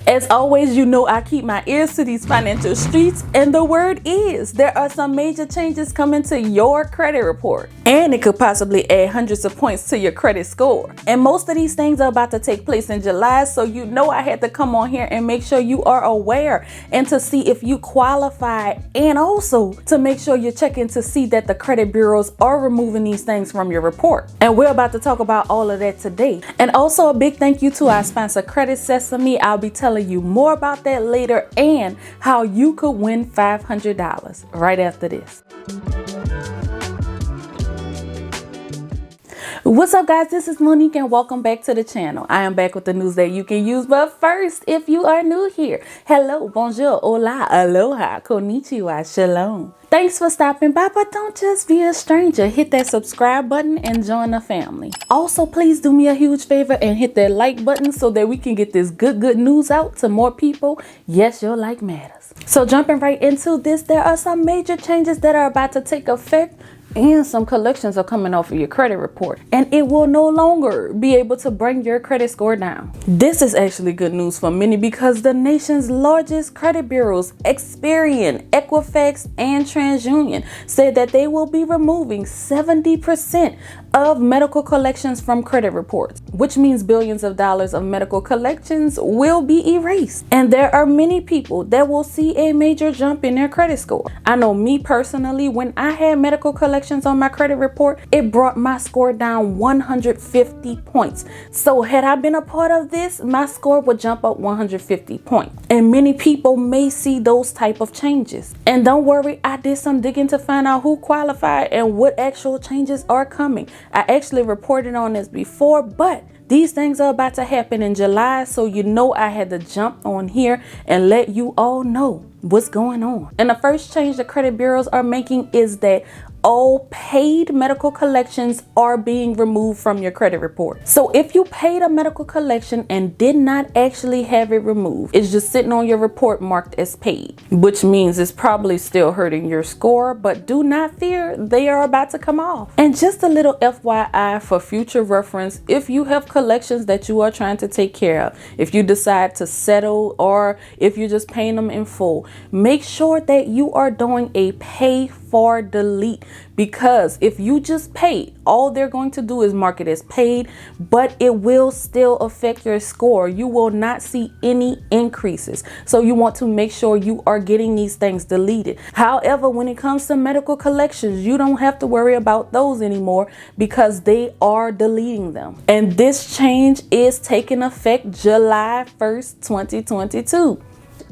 As always, you know I keep my ears to these financial streets, and the word is there are some major changes coming to your credit report, and it could possibly add hundreds of points to your credit score. And most of these things are about to take place in July, so you know I had to come on here and make sure you are aware and to see if you qualify, and also to make sure you're checking to see that the credit bureaus are removing these things from your report. And we're about to talk about all of that today. And also a big thank you to our sponsor, Credit Sesame. I'll be telling you more about that later and how you could win $500 right after this. What's up, guys? This is Monique and welcome back to the channel. I am back with the news that you can use, but first, if you are new here, hello, bonjour, hola, aloha, konnichiwa, shalom. Thanks for stopping by, but don't just be a stranger. Hit that subscribe button and join the family. Also, please do me a huge favor and hit that like button so that we can get this good news out to more people. Yes, your like matters. So jumping right into this, there are some major changes that are about to take effect, and some collections are coming off of your credit report, and it will no longer be able to bring your credit score down. This is actually good news for many because the nation's largest credit bureaus, Experian, Equifax, and TransUnion, said that they will be removing 70% of medical collections from credit reports, which means billions of dollars of medical collections will be erased. And there are many people that will see a major jump in their credit score. I know me personally, when I had medical collections on my credit report, it brought my score down 150 points. So had I been a part of this, my score would jump up 150 points. And many people may see those type of changes. And don't worry, I did some digging to find out who qualified and what actual changes are coming. I actually reported on this before, but these things are about to happen in July, so you know I had to jump on here and let you all know what's going on. And the first change the credit bureaus are making is that all paid medical collections are being removed from your credit report. So if you paid a medical collection and did not actually have it removed, it's just sitting on your report marked as paid, which means it's probably still hurting your score, but do not fear, they are about to come off. And just a little FYI for future reference, if you have collections that you are trying to take care of, if you decide to settle, or if you're just paying them in full, make sure that you are doing a pay for delete, because if you just pay, all they're going to do is mark it as paid, but it will still affect your score. You will not see any increases. So you want to make sure you are getting these things deleted. However, when it comes to medical collections, you don't have to worry about those anymore because they are deleting them. And this change is taking effect July 1st, 2022.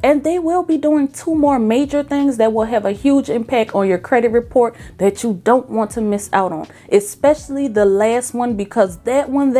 And they will be doing two more major things that will have a huge impact on your credit report that you don't want to miss out on, especially the last one, because that one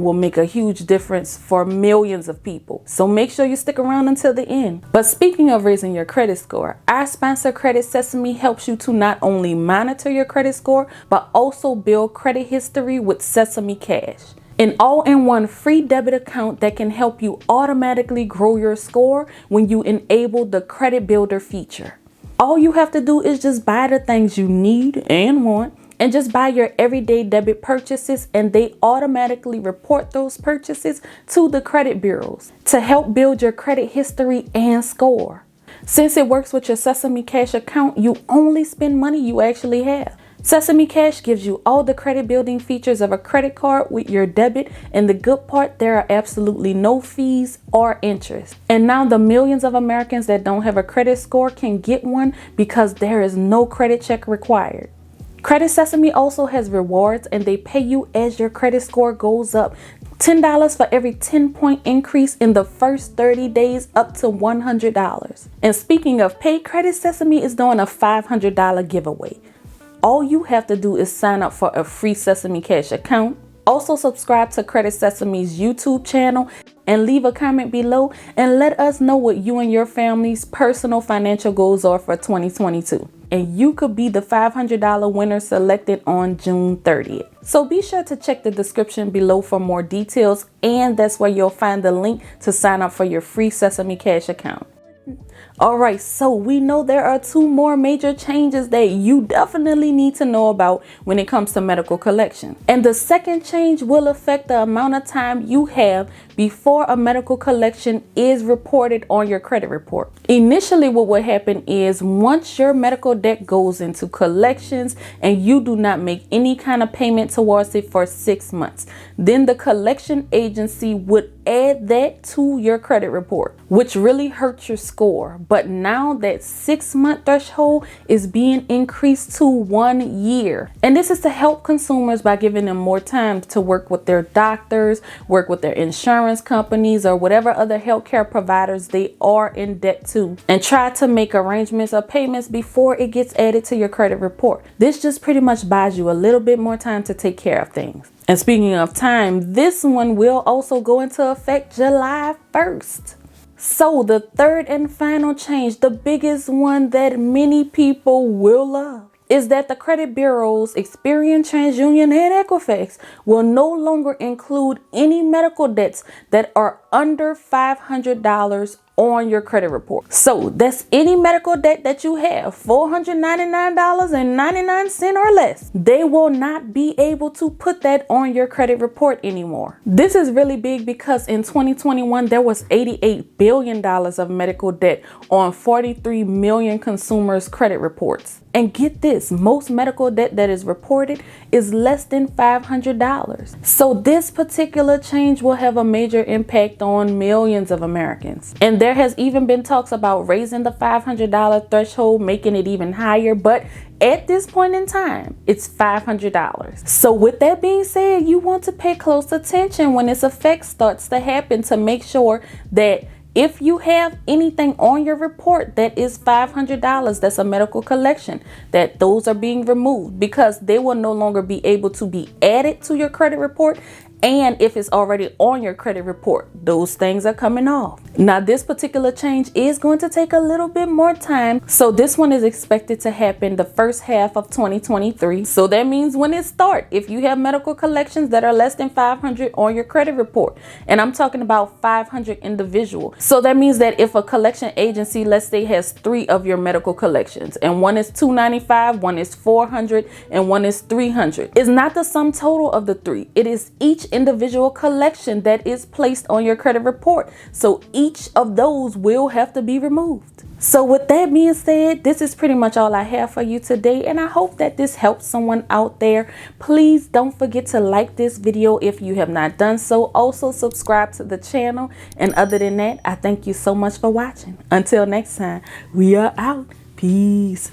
will make a huge difference for millions of people. So make sure you stick around until the end. But speaking of raising your credit score, our sponsor Credit Sesame helps you to not only monitor your credit score, but also build credit history with Sesame Cash. An all-in-one free debit account that can help you automatically grow your score when you enable the credit builder feature. All you have to do is just buy the things you need and want, and just buy your everyday debit purchases, and they automatically report those purchases to the credit bureaus to help build your credit history and score. Since it works with your Sesame Cash account, you only spend money you actually have. Sesame Cash gives you all the credit building features of a credit card with your debit, and the good part, there are absolutely no fees or interest. And now the millions of Americans that don't have a credit score can get one because there is no credit check required. Credit Sesame also has rewards, and they pay you as your credit score goes up. $10 for every 10-point increase in the first 30 days, up to $100. And speaking of pay, Credit Sesame is doing a $500 giveaway. All you have to do is sign up for a free Sesame Cash account. Also subscribe to Credit Sesame's YouTube channel and leave a comment below and let us know what you and your family's personal financial goals are for 2022. And you could be the $500 winner selected on June 30th. So be sure to check the description below for more details, and that's where you'll find the link to sign up for your free Sesame Cash account. All right, so we know there are two more major changes that you definitely need to know about when it comes to medical collection. And the second change will affect the amount of time you have before a medical collection is reported on your credit report. Initially, what will happen is once your medical debt goes into collections and you do not make any kind of payment towards it for 6 months, then the collection agency would add that to your credit report, which really hurts your score. But now that 6-month threshold is being increased to 1 year. And this is to help consumers by giving them more time to work with their doctors, work with their insurance companies, or whatever other healthcare providers they are in debt to, and try to make arrangements or payments before it gets added to your credit report. This just pretty much buys you a little bit more time to take care of things. And speaking of time, this one will also go into effect July 1st. So the third and final change, the biggest one that many people will love, is that the credit bureaus, Experian, TransUnion, and Equifax will no longer include any medical debts that are under $500 on your credit report. So that's any medical debt that you have, $499.99 or less. They will not be able to put that on your credit report anymore. This is really big because in 2021, there was $88 billion of medical debt on 43 million consumers' credit reports. And get this, most medical debt that is reported is less than $500. So this particular change will have a major impact on millions of Americans. And there has even been talks about raising the $500 threshold, making it even higher. But at this point in time, it's $500. So with that being said, you want to pay close attention when this effect starts to happen to make sure that if you have anything on your report that is $500, that's a medical collection, that those are being removed because they will no longer be able to be added to your credit report. And if it's already on your credit report, those things are coming off. Now, this particular change is going to take a little bit more time. So this one is expected to happen the first half of 2023. So that means when it starts, if you have medical collections that are less than 500 on your credit report, and I'm talking about 500 individual. So that means that if a collection agency, let's say, has 3 of your medical collections, and one is $295, one is $400, and one is $300, it's not the sum total of the 3. It is each individual collection that is placed on your credit report. So each of those will have to be removed. So with that being said, this is pretty much all I have for you today, and I hope that this helps someone out there. Please don't forget to like this video if you have not done so. Also subscribe to the channel, and other than that, I thank you so much for watching. Until next time, we are out. Peace.